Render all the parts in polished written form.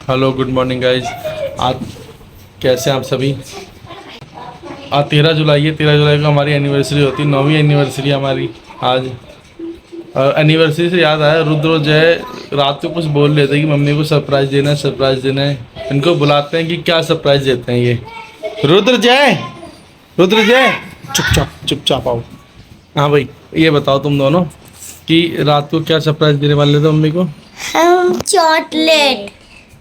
Hello good morning guys. आज कैसे हैं आप सभी। आज 13 जुलाई है। 13 जुलाई को हमारी एनिवर्सरी होती है, 9वीं एनिवर्सरी हमारी आज। एनिवर्सरी से याद आया, रुद्र जय रात को कुछ बोल रहे थे कि मम्मी को सरप्राइज़ देना है, सरप्राइज़ देना है। इनको बुलाते हैं कि क्या सरप्राइज़ देते हैं ये। रुद्र जय, रुद्र जय, चुपचाप आओ। हाँ भाई, ये बताओ तुम दोनों कि रात को क्या सरप्राइज़ देने वाले थे मम्मी को। हम चॉकलेट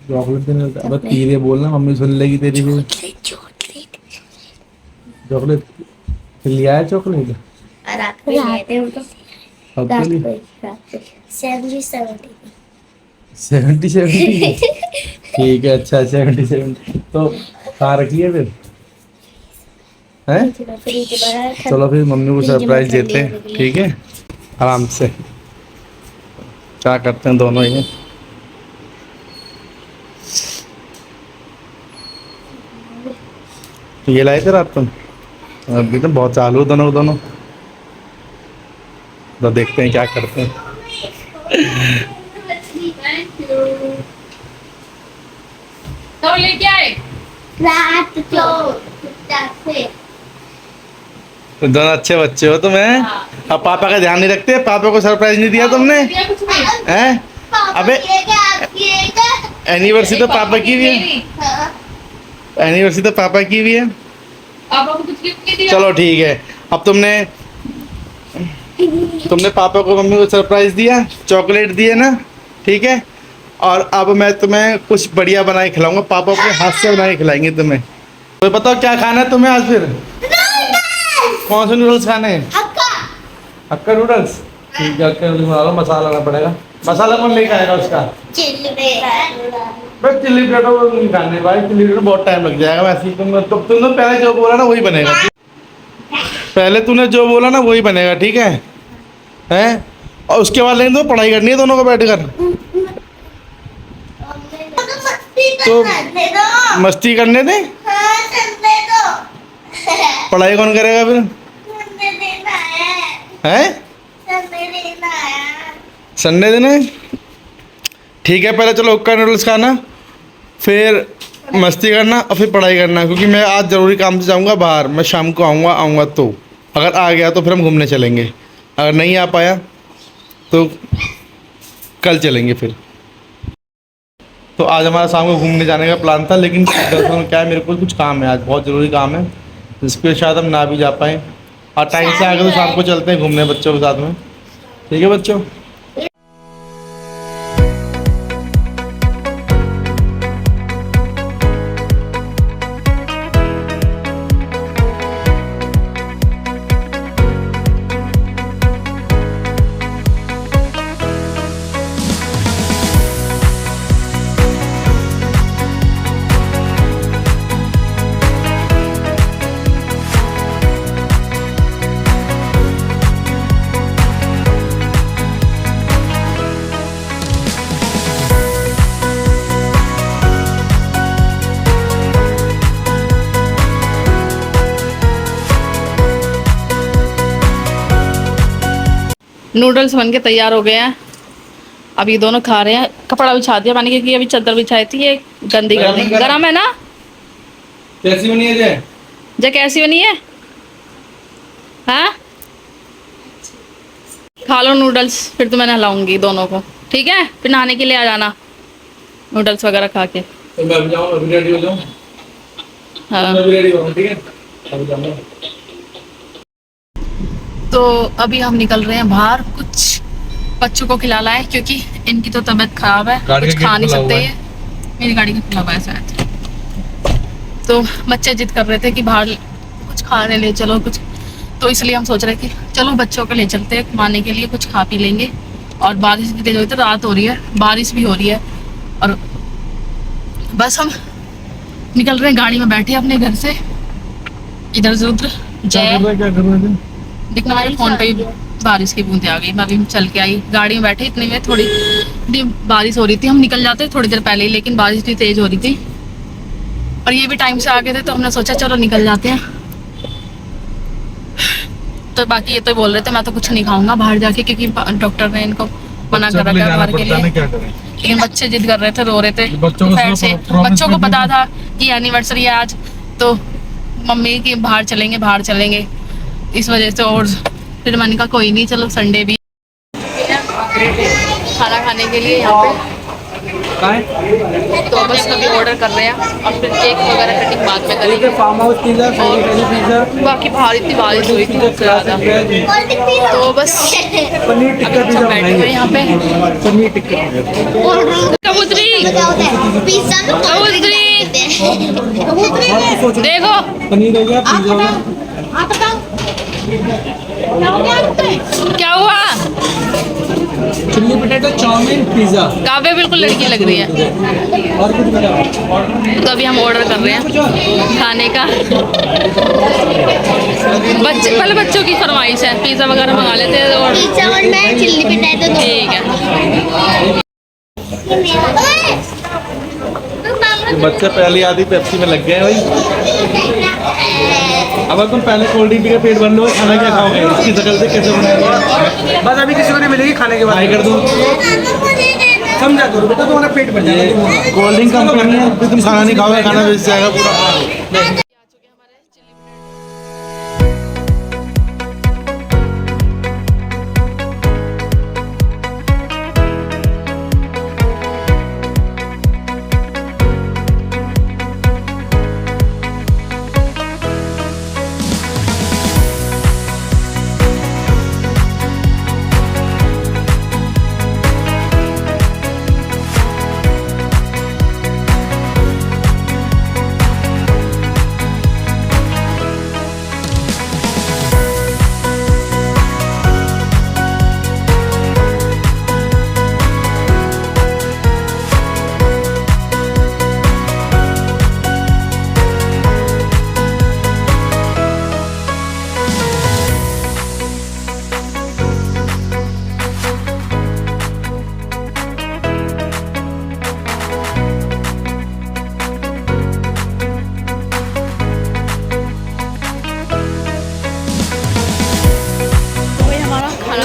देने वाले थे। अब धीरे बोलना, मम्मी सुन लेगी तेरी भी। चॉकलेट लिया है, चॉकलेट रात को लाए थे हम तो। आपके लिए 70 ठीक है, अच्छा 70 तो कहाँ रखी है फिर हैं। चलो फिर मम्मी को सरप्राइज देते हैं, ठीक है। आराम से क्या करते हैं दोनों ये। ये लाए थे रात तुम, अभी तो बहुत चालू है दोनों। तो देखते हैं क्या करते हैं। तो लेके आए रात को तो दोनों अच्छे बच्चे हो तुम हैं। अब पापा का ध्यान नहीं रखते, पापा को सरप्राइज नहीं दिया तुमने हैं। अबे एनिवर्सरी तो पापा की भी है, एनिवर्सरी तो पापा की भी है। पापा को कुछ गिफ्ट नहीं दिया। चलो ठीक है, अब तुमने पापा को मम्मी को सरप्राइज दिया, चॉकलेट दिए ना, ठीक है। और अब मैं तुम्हें कुछ बढ़िया बना के खिलाऊंगा, पापा के हाथ से बना के खिलाएंगे तुम्हें। तो बताओ क्या खाना है तुम्हें आज फिर। कौन से नूडल्स खाने हैं। हक्का नूडल्स, ठीक है। हक्का नूडल्स बना लो, मसाला लाना पड़ेगा। मसाला कौन लेके आएगा उसका। चिल्ली बस चिल्ली पोटैटो नहीं खाने भाई, चिल्ली पोटैटो बहुत टाइम लग जाएगा। वैसे ही तुमने पहले जो बोला ना वही बनेगा। पहले तूने जो बोला ना वही बनेगा, ठीक है हैं। और उसके बाद लेकिन तो पढ़ाई करनी है दोनों को बैठकर। तो मस्ती करने दे, पढ़ाई कौन करेगा फिर हैं। संडे दिन है, ठीक है। पहले चलो हक्का नूडल्स खाना, फिर मस्ती करना और फिर पढ़ाई करना। क्योंकि मैं आज ज़रूरी काम से जाऊंगा बाहर, मैं शाम को आऊँगा तो अगर आ गया तो फिर हम घूमने चलेंगे, अगर नहीं आ पाया तो कल चलेंगे फिर। तो आज हमारा शाम को घूमने जाने का प्लान था, लेकिन दरअसल क्या है, मेरे को कुछ काम है आज, बहुत ज़रूरी काम है, जिसके शायद हम ना भी जा पाएँ। और टाइम से आ गए तो शाम को चलते हैं घूमने बच्चों के साथ में, ठीक है बच्चों। नूडल्स बन के तैयार हो गए हैं। अब ये दोनों खा रहे हैं। कपड़ा बिछा दिया पानी, क्योंकि अभी चादर बिछाई थी, ये गंदी कर दी। गरम है ना। कैसी बनी है जय। जय कैसी बनी है। हाँ खा लो नूडल्स, फिर तो मैं नहलाऊंगी दोनों को, ठीक है। फिर नहाने के लिए आ जाना नूडल्स वगैरह खा के। तो मैं भी जाऊँ, अभी रेडी हो जाऊँ। हाँ मैं भी रेडी हो, ठीक है। अभी जाऊँगा। तो अभी हम निकल रहे हैं बाहर, कुछ बच्चों को खिला लाए, क्योंकि इनकी तो तबीयत खराब है, कुछ खा नहीं सकते ये। मेरी गाड़ी का खुला हुआ है शायद। तो बच्चे जिद कर रहे थे कि बाहर कुछ खाने ले चलो कुछ, तो इसलिए हम सोच रहे कि चलो बच्चों को ले चलते हैं घुमाने के लिए, कुछ खा पी लेंगे। और बारिश भी तेज हो रही है, रात हो रही है, बारिश भी हो रही है। और बस हम निकल रहे हैं, गाड़ी में बैठे अपने घर से। इधर से उधर जय दिखना, मेरे फोन पे बारिश की बूंदें आ गई। मैं अभी चल के आई, गाड़ी में बैठे, इतने में थोड़ी बारिश हो रही थी। हम निकल जाते थोड़ी देर पहले ही, लेकिन बारिश भी तेज हो रही थी और ये भी टाइम से आ गए थे, तो हमने सोचा चलो निकल जाते हैं। तो बाकी ये तो बोल रहे थे मैं तो कुछ नहीं खाऊंगा बाहर जाके, क्योंकि डॉक्टर ने इनको मना कर रखा है घर के लिए, क्या करें। लेकिन बच्चे जिद कर रहे थे, रो रहे थे बच्चों को दोपहर से। promise बच्चों को भी पता था कि एनिवर्सरी है आज, तो मम्मी की बाहर चलेंगे इस वजह से। और फिर मैंने कहा कोई नहीं, चलो संडे भी खाना खाने के लिए यहाँ पे। तो बस अभी ऑर्डर कर रहे हैं और फिर केक वगैरह कटिंग बाद में करेंगे। फार्म हाउस पिज्जा, पिज्जा, बाकी बाहर इतनी बारिश हुई थी सबसे ज़्यादा, तो बस पनीर अभी टिक्का हम पिज्जा बैठे हुए हैं यहाँ पे। पनीर टिक्का पिज्जा। कबूतरी पिज्जा में कबूतरी देखो, पनीर हो गया, पिज्जा हो गया, क्या हुआ? Chilli potato, chowmein, pizza Kavya बिल्कुल लड़की लग रही है। और कुछ बताओ। तो अभी हम ऑर्डर कर रहे हैं खाने का। पहले बच्चों की फरमाइश है, पिज़्ज़ा वगैरह मंगा लेते हैं। और पिज्जा और मैं चिल्ली पटेटो दो। ठीक है, बच्चे पहली आधी पेप्सी में लग गए भाई। अगर तुम पहले कोल्ड ड्रिंक पी के पेट भर लो, खाना क्या खाओगे? इसकी शक्ल से कैसे बनाएंगे? बस अभी किसी को नहीं मिलेगी खाने के बाद। ट्राई कर दो, समझा करो बेटा, तुम्हारा पेट भर जाएगा। कोल्ड ड्रिंक कंपनी है, फिर तुम खाना नहीं खाओगे, खाना बेच जाएगा पूरा।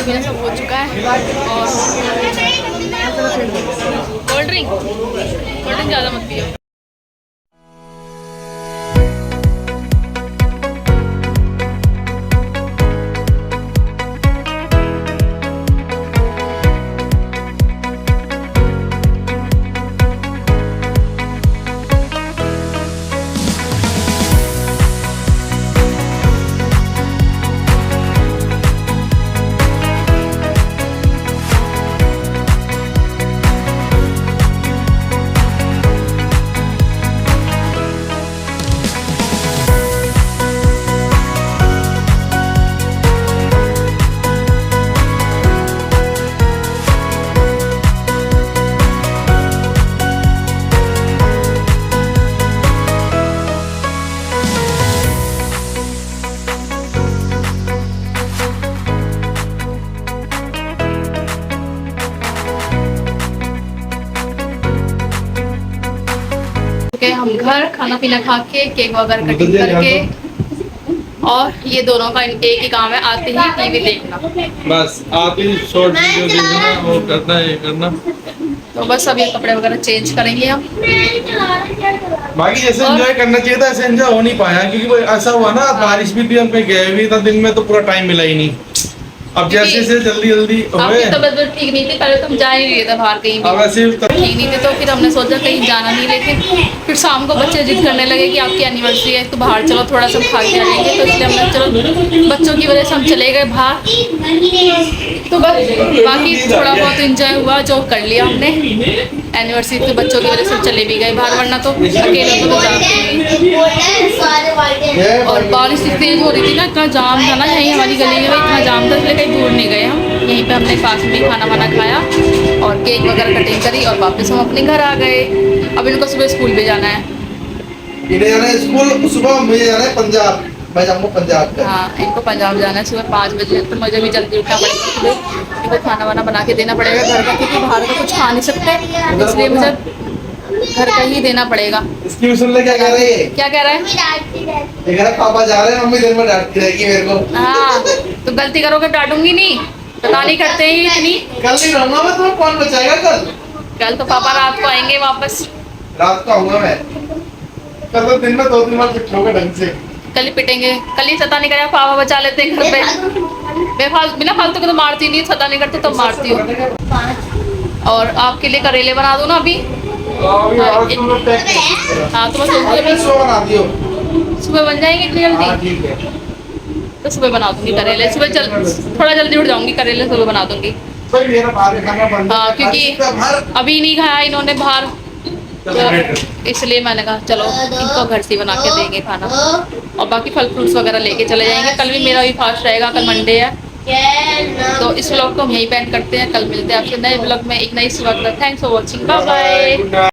पीना सब हो चुका है। और कोल्ड ड्रिंक ज़्यादा मत पियो। हम घर खाना पीना खा के केक वगैरह कटिंग करके, और ये दोनों का एक ही काम है, आते ही टीवी देखना। बस आप ही शॉर्ट वीडियो देखना, वो करना ये करना। तो बस अभी कपड़े वगैरह चेंज करेंगे हम। बाकी जैसे एंजॉय करना चाहिए था ऐसे एंजॉय हो नहीं पाया, क्योंकि वो ऐसा हुआ ना, बारिश भी थी, हम कहीं गए भी था, दिन में तो पूरा टाइम मिला ही नहीं। अब जैसे से जल्दी जल्दी आपकी तबीयत ठीक नहीं थी, पहले तो हम जा ही नहीं रहे थे बाहर कहीं भी, वैसे ठीक नहीं थे, तो फिर हमने सोचा कहीं जाना नहीं। लेकिन फिर शाम को बच्चे जिद करने लगे कि आपकी एनिवर्सरी है तो बाहर चलो, थोड़ा सा खा के आएंगे। तो इसलिए हमने चलो बच्चों की वजह से हम चले गए बाहर। तो बस बाकी थोड़ा बहुत एंजॉय हुआ जो कर लिया हमने एनिवर्सरी, तो बच्चों की वजह से चले भी गए बाहर, वरना तो अकेले तो जाते नहीं। और बारिश इतनी तेज हो रही थी ना, इतना जाम था ना, यहीं हमारी गली में इतना जाम था, इसलिए कहीं दूर नहीं गए हम, यहीं पे हमने पास में खाना वाना खाया और केक वगैरह कटिंग करी और वापस हम अपने घर आ गए। अब इनको सुबह स्कूल भी जाना है। इन्हें जाना है स्कूल, सुबह मुझे जाना है पंजाब, मैं जाऊँगा पंजाब का। हाँ, इनको पंजाब जाना है सुबह 5 बजे, तो मुझे भी जल्दी उठना पड़ेगा सुबह, इनको खाना वाना बना के देना पड़ेगा घर का, क्योंकि बाहर का कुछ खा नहीं सकते, इसलिए मुझे घर का ही देना पड़ेगा। इसकी सुन ले क्या कह रही है? क्या कह रहा है? ये कह रहा पापा जा रहे हैं, मम्मी दिन में डांटती रहेगी मेरे को। हाँ, तो गलती करोगे डांटूंगी नहीं, पता नहीं करते हैं ये इतनी। कल नहीं रहूंगा मैं, तुम्हें कौन बचाएगा कल? कल तो पापा रात को आएंगे वापस। रात को आऊंगा मैं। कल तो दिन में 2-3 बार पिटोगे ढंग से। कल ही पिटेंगे, कल ही सता नहीं करेगा, पापा बचा लेते हैं घर पे। बिना फालतू के तो मारती नहीं, सता नहीं करते तो मारती हूँ। और आपके लिए करेले बना दूँ ना अभी? हाँ तो मैं सोच रही हूँ बना दियो। सुबह बन जाएंगे इतनी हाँ, जल्दी? ठीक है। तो सुबह बना दूंगी करेले, सुबह थोड़ा जल्दी उठ जाऊंगी, करेले सुबह बना दूंगी। भाई मेरा बाहर खाना बंद हाँ, है। क्योंकि बाहर अभी नहीं खाया इन्होंने बाहर, तो इसलिए मैंने कहा चलो इनको घर से बना के देंगे खाना। और बाकी फल फ्रूट्स वगैरह लेके चले जाएंगे। कल भी मेरा भी फास्ट रहेगा, कल मंडे है। तो इस व्लॉग को हम यहीं पे एंड करते हैं। कल मिलते हैं आपसे नए व्लॉग में एक नई सुबह। Thanks for watching, bye bye. Good night.